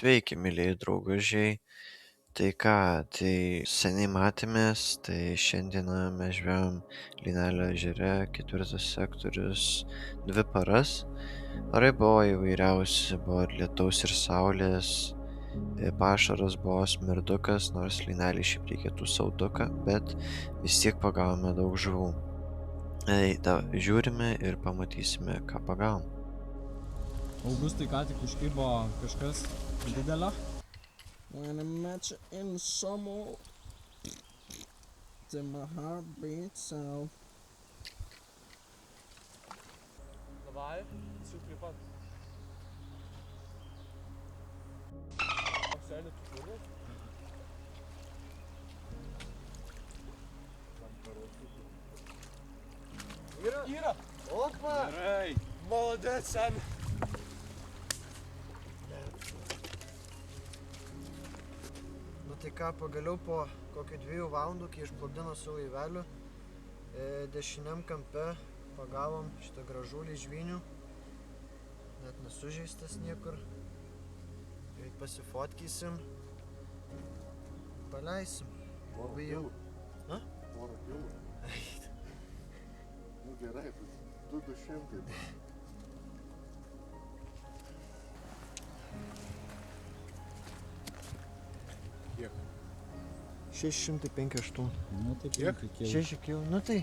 Sveiki, mylėjai draugužiai. Tai ką, tai seniai matėmės, tai šiandieną mes žvejojom Lynelio ežere, 4 sektorius, 2 paras. Orai buvo įvairiausi, buvo ir lietaus ir saulės, pašaras buvo smirdukas, nors Lynelį šiaip reikėtų sauduką, bet vis tiek pagavome daug žuvų. Žiūrime ir pamatysime, ką pagavom. Augustui ką tik užkibo kažkas didelio. When I met you in the summer, till my heart beats so. Давай, сюрприз. Сядет тут. Ира! Опа! Эй! Молодец, Сань! Nu tai ką, pagaliau po kokio 2 valandų, kai išplukdino su laiveliu, dešiniam kampe pagavom šitą gražulį žvynių, net nesužeistas niekur. Greit pasifotkysim, paleisim. Porą kilų. Ha? Porą kilų. Nu gerai, 200. Kiek? 658. Nu tai Kiek? 5 kilų. 6 kilų, nu tai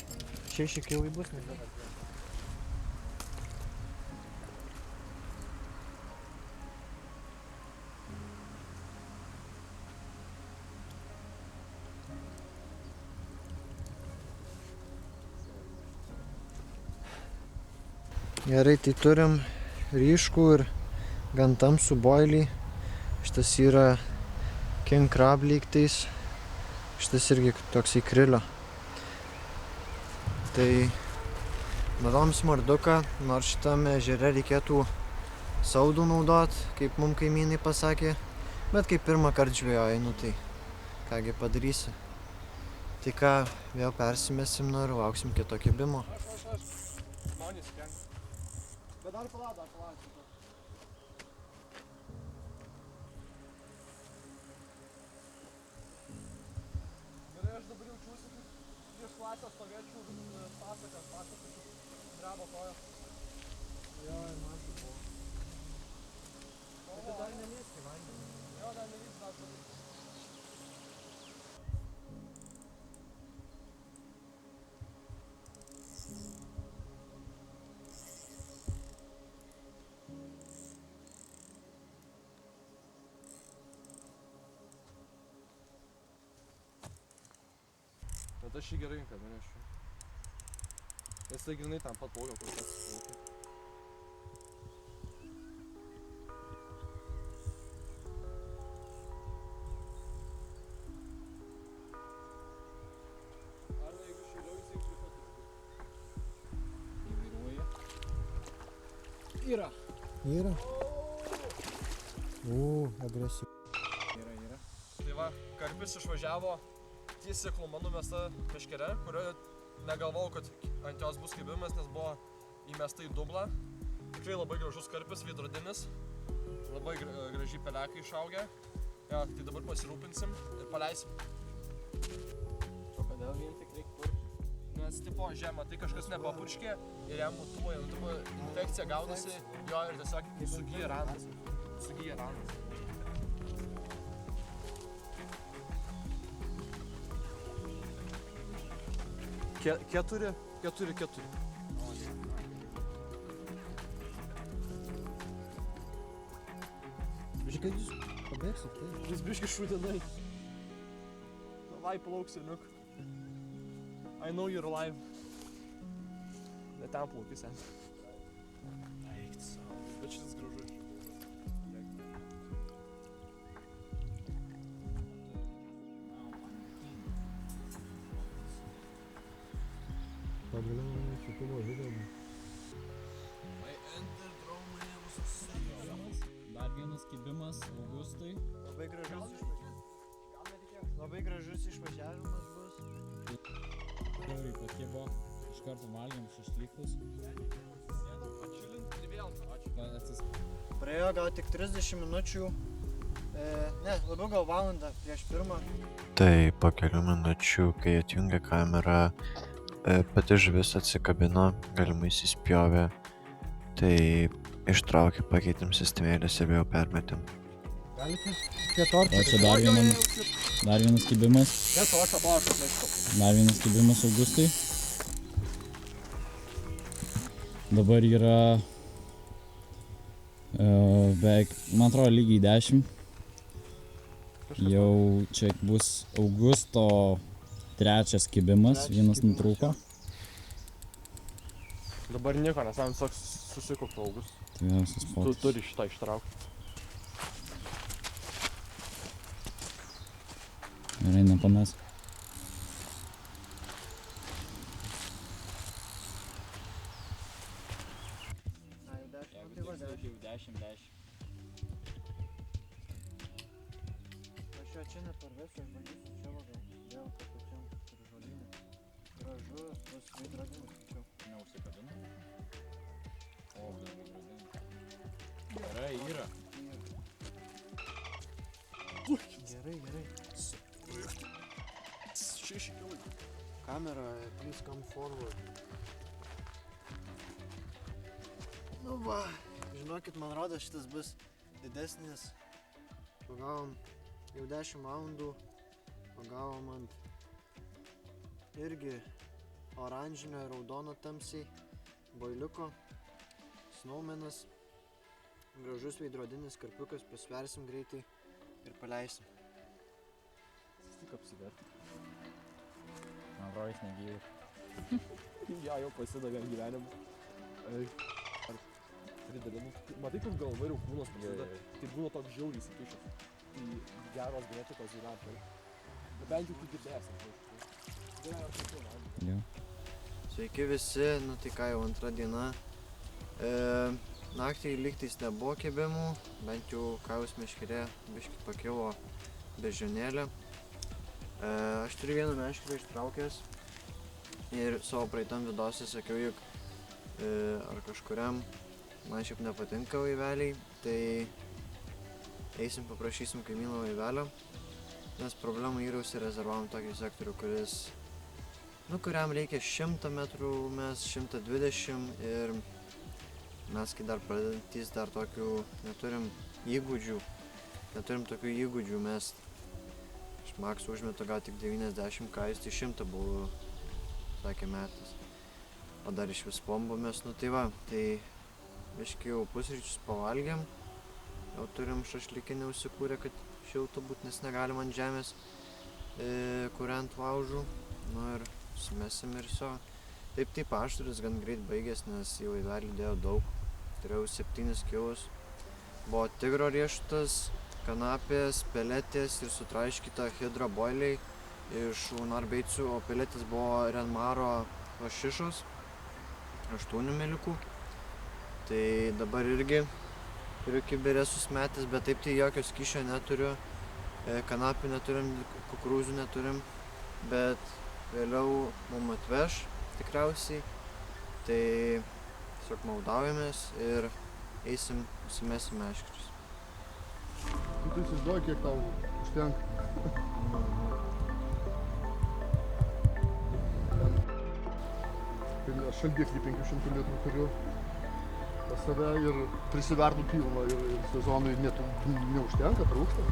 6 kilai bus, ne? Gerai, tai turim ryškų ir gan tamsų boilį. Šitas yra king crab lygtais. Šitas irgi toks įkrilio. Tai naudom smarduką, nors šitame ežere reikėtų saudų naudot, kaip mum kaimynai pasakė. Bet kaip pirmą kartą žvejoju, nu tai kągi padarysi. Tai ką, vėl persimesim ir lauksim kito kibimo. Manis, kenk. Bet dar palauk. Gerai, aš dabar jaučiuosi, kaip prieš klasę stovėčiau pasakas, dreba koja. Jo, ir man tai buvo. Tai dar neliesti vandenį. Jo, dar nevyks, dar toliau. Bet aš jį gerai kad nenešiu. Nes tai grinai tam pat plaukia, kur tas plaukia. Arba jeigu šėliau, jis jau šlifuotis. Įvairuoja. Yra. Yra? Agresyvi. Yra. Tai va, karpis išvažiavo tiesiai kluma numesta meškere, kurioje negalvojau, kad ant jos bus kibimas, nes buvo įmesta į dublą. Tikrai labai gražus karpis, veidrodinis. Labai gražiai pelekai išaugę. Ja, tai dabar pasirūpinsim ir paleisim. O kodėl vien tik reik purkšti? Nes tipo žemą, tai kažkas nepapurškė ir jam mutuoja. Nu, tipo, infekcija gaunasi, jo ir tiesiog sugyja randas. Keturi. Žiūrėk, kad jūs pabėgsit, tai. Jis biški šūdinai. Davai plauk, seniuk. I know you're alive. Ne ten plauki, sen. Bet šitas gražu. Pagaliau šitumo video. Dar vienas kibimas Augustui. Labai gražus išvažiavimas bus. Kiaurai pakibo. Iš karto valgiam šašlykus. Atšilint ir vėl. Ačiū. Praėjo gal tik 30 minučių Ne, labiau gal valandą prieš pirmą. Tai po kelių minučių, kai atjungė kamerą, pati žuvis atsikabino, galimai įsispjovė, tai ištraukė, pakeitėm sistemėlės ir vėl permetėm. Galite? Prie O čia dar vienas kibimas. Ne, to aš abašau, nežinau. Dar vienas kibimas Augustui. Dabar yra beveik, man atrodo, lygiai 10. Jau čia bus Augusto 3 kibimas, vienas nutrūko. Dabar nieko, nes man tiesiog susikopė August. Tikriausias Tu potas. turi šitą ištraukti. Gerai, nepames. Aš jo čia neparvesiu, aš bandysiu čia va gal. Vėl kad pačiam žolynė. Gražus, bus veidrodinis tačiau. Neužsikabina? O, veidrodinis. Gerai, yra. Gerai. 6 kilai. Kamera, please come forward. Nu va, žinokit, man rodo šitas bus didesnis. Pagavom jau 10 valandų, pagavom ant irgi oranžinio ir raudono tamsiai boiliuko, snowmanas, gražus veidrodinis karpiukas, pasversim greitai ir paleisim. Tik apsiverti. Man atrodo, jis negyvas. Ja, jau pasidavė gyvenimu. Pridedamų. Matai, kur galva ir kūnas prasideda. Tai būna toks žiauriai įsikišęs. Tai geros genetikos gyventojai. Bent jau tu girdėsi. Jo. Sveiki visi, nu tai ką jau antra diena. Naktį lygtais nebuvo kibimų, bent jau Kajaus meškerė biškį pakilo bežionėlė. Aš turiu vieną meškerę ištraukęs ir savo praeitam vidose sakiau, jog ar kažkuriam man šiaip nepatinka laiveliai, tai eisim paprašysim kaimyno laivelio, nes problemą yra užsirezervavom tokį sektorių, kuriam reikia 100 metrų, mes 120 ir mes kai dar pradedantys dar tokių neturim tokių įgūdžių, mes iš maks užmetu gal tik 90 kais, tai 100 buvo, sakė metas, o dar iš vis pombomės, nu tai va, tai biškį jau pusryčius pavalgėm, jau turim šašlikinę užsikūrę, kad šilta būt, nes negalim ant žemės kūrent laužų, nu ir sumesim ir viso. Taip aštras gan greit baigės, nes į laivelį dėjo daug, turėjau 7 kilus, buvo tigro riešutas, kanapės, peletės ir sutraiškyta hidra boiliai iš unarbeicų, o peletės buvo renmaro lašišos, 8 milikų. Tai dabar irgi turiu kibirę susmetęs, bet taip tai jokio skyšio neturiu, kanapių neturim, kukurūzų neturim, bet vėliau mum atveš tikriausiai, tai tiesiog maldaujamės ir eisim, sumesim meškerius. Tu įsivaizduoji, kiek tau užtenka. Aš šaldyklį 500 litrų turiu pas save ir prisivertų pilną ir sezonui neužtenka, trūksta.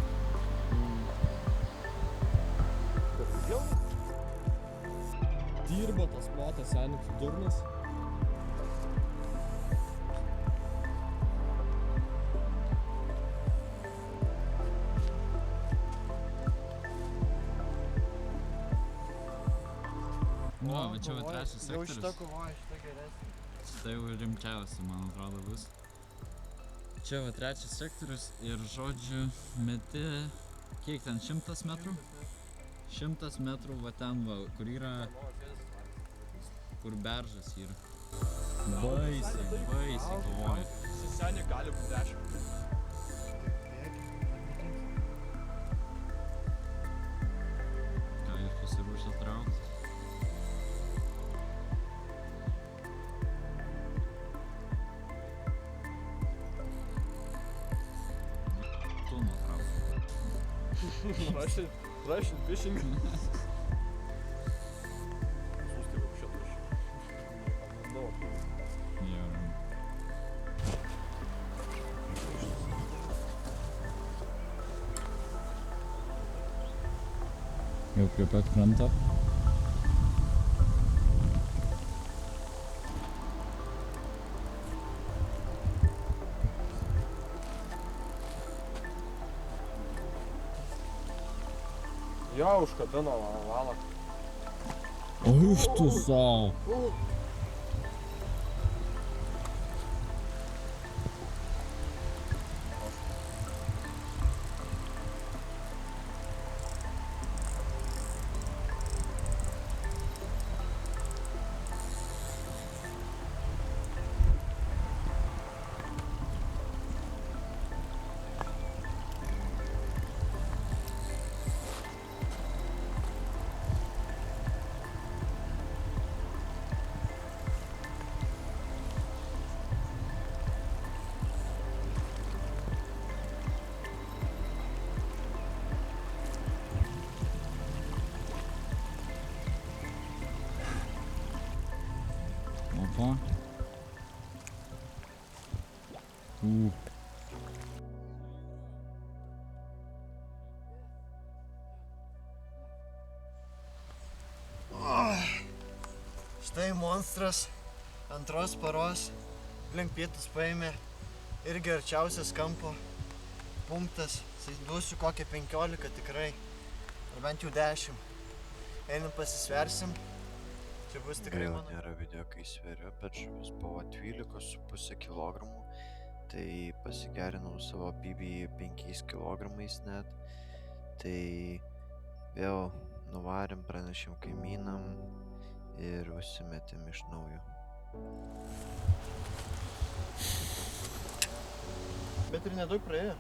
Dirba tas plotas, senis durnas. Nu, va čia va trečias Jau sektorius. šita kovoja, šita geresnė. Tai jau rimčiausia, man atrodo, bus. Čia va trečias sektorius ir žodžiu meti, kiek ten, 100 metrų? 100 metrų va ten va, kur yra, kur beržas yra. Baisiai kovoja. Senė gali būt 10. Ką jūs pasiruošę traukti? Tu nutrauk. Russian fishing. Слушайте, вообще точно. Ну, Jo. Jau prie pat kranto. jo, užkabino valą. Už tu savo. Opa. Štai monstras antros paros link pietus paėmė irgi arčiausias kampo punktas. Duosiu kokią 15 tikrai, ar bent jau 10. Einam pasisversim. Čia bus tikrai Gaila mano. nėra video, kai sveriu, bet žuvis buvo 12,5 kg. Tai pasigerinau savo BB 5 kg net. Tai vėl nuvarėm, pranešėm kaimynam ir užsimetėm iš naujo. Bet ir nedaug praėjo.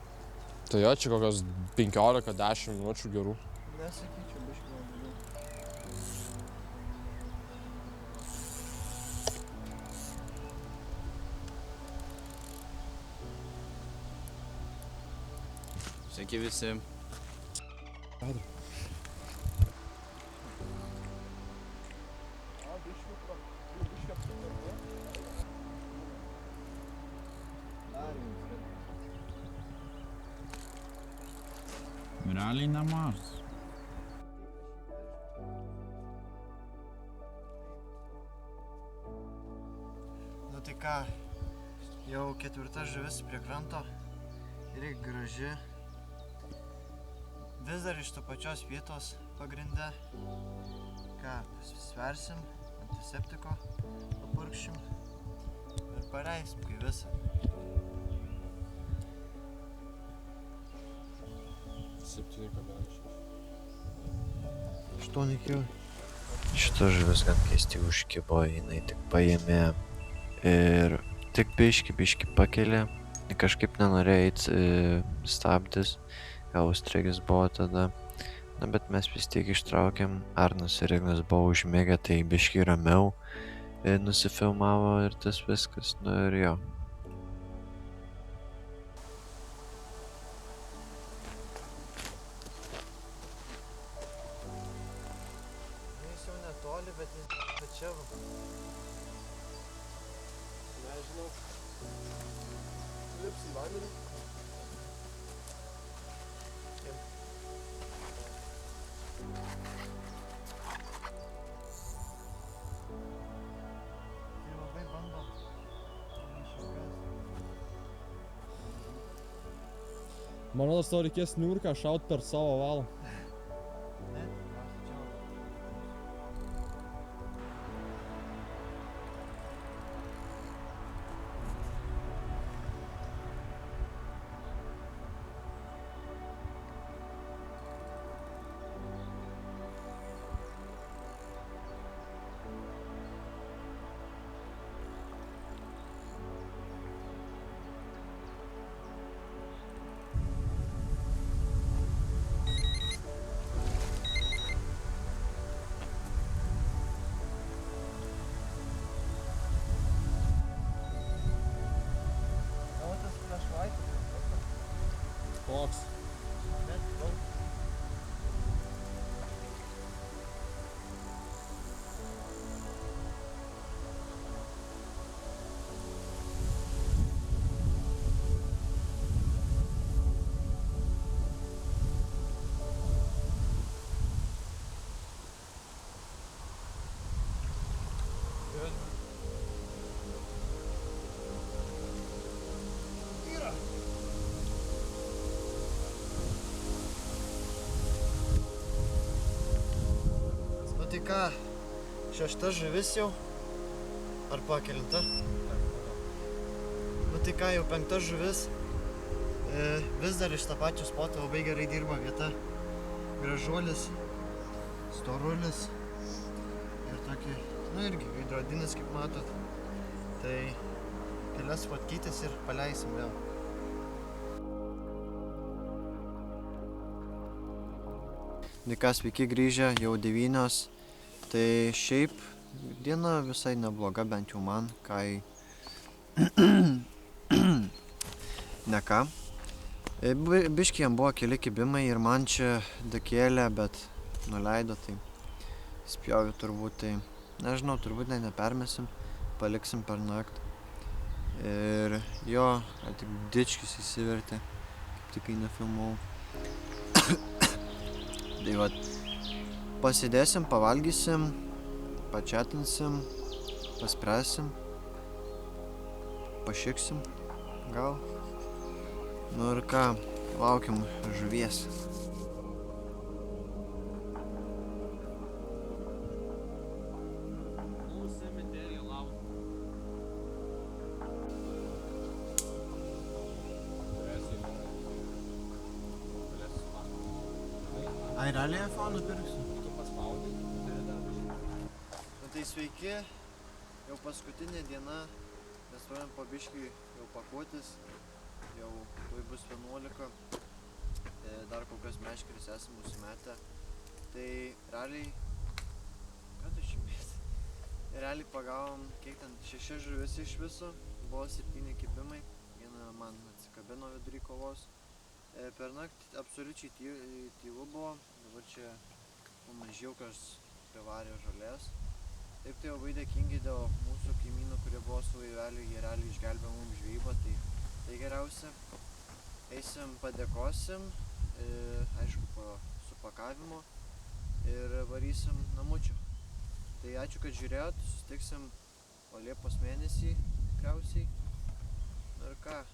Tai jo, čia kokios 15-10 minučių gerų. Nesakyčiau, biškį man daugiau. Sveiki visi. Realiai nemažas. Nu tai ką, jau 4 žuvis prie kranto. Ir graži. Vis dar iš to pačios vietos pagrinde. Ką, pasisversim, antiseptiko papurkšim ir paleisim, kai visą. 7,6. 8 kg. Šita žuvis gan keistai užkibo, jinai tik paėmė ir tik biški pakelė. Kažkaip nenorėjo eit stabdis, gal užstrigęs buvo tada. Na, bet mes vis tiek ištraukėm. Arnas ir Ignas buvo užmėgę, tai biški ramiau nusifilmavo ir tas viskas. Nu ir jo. Jis jau netoli, bet jis čia va. Nežinau. Lips į vandenį. Tai labai bando. Man rodos, tau reikės niurką šaut per savo valą. Ne, tikriausiai čia va. ką, 6 žuvis jau? Ar pakelinta? Nu tai ką, jau 5 žuvis. Vis dar iš tą pačią spotą labai gerai dirba vieta. Gražuolis, storulis ir tokį, nu irgi veidrodinis, kaip matot. Tai kelias fotkytis ir paleisim vėl. Tai ką, sveiki grįžę, jau 9. Tai šiaip diena visai nebloga, bent jau man, kai ne ką. Biškį jam buvo keli kibimai ir man čia dakėlė, bet nuleido, tai spjoviu turbūt, tai nežinau, turbūt nepermesim, paliksim per naktį. Ir jo, tik dičkis įsivertė, kaip tik kai nefilmavau. Tai vat, pasidėsim, pavalgysim, pačiatinsim, paspręsim, pašiksim, gal. Nu ir ką, laukiam žuvies. Ai, realiai iPhone nupirksiu? Tu paspaudai, turi dar važiuoti. Nu tai sveiki, jau paskutinė diena, mes turim po biškį jau pakuotis, jau tuoj bus 11, dar kol kas meškeris esam užsimetę, tai realiai, ką tu šimėsi? Realiai pagavom, kiek ten 6 žuvis iš viso, buvo 7 kibimai, viena man atsikabino vidury kovos. Per naktį absoliučiai tylu buvo, dabar čia mažiukas privarė žolės. Taip tai labai dėkingi dėl mūsų kaimynų, kurie buvo su laiveliu, jie realiai išgelbė mums žvejybą, tai geriausia. Eisim, padėkosim, aišku, po supakavimo ir varysim namučių. Tai ačiū, kad žiūrėjot, susitiksim po Liepos mėnesį tikriausiai. Ir ką?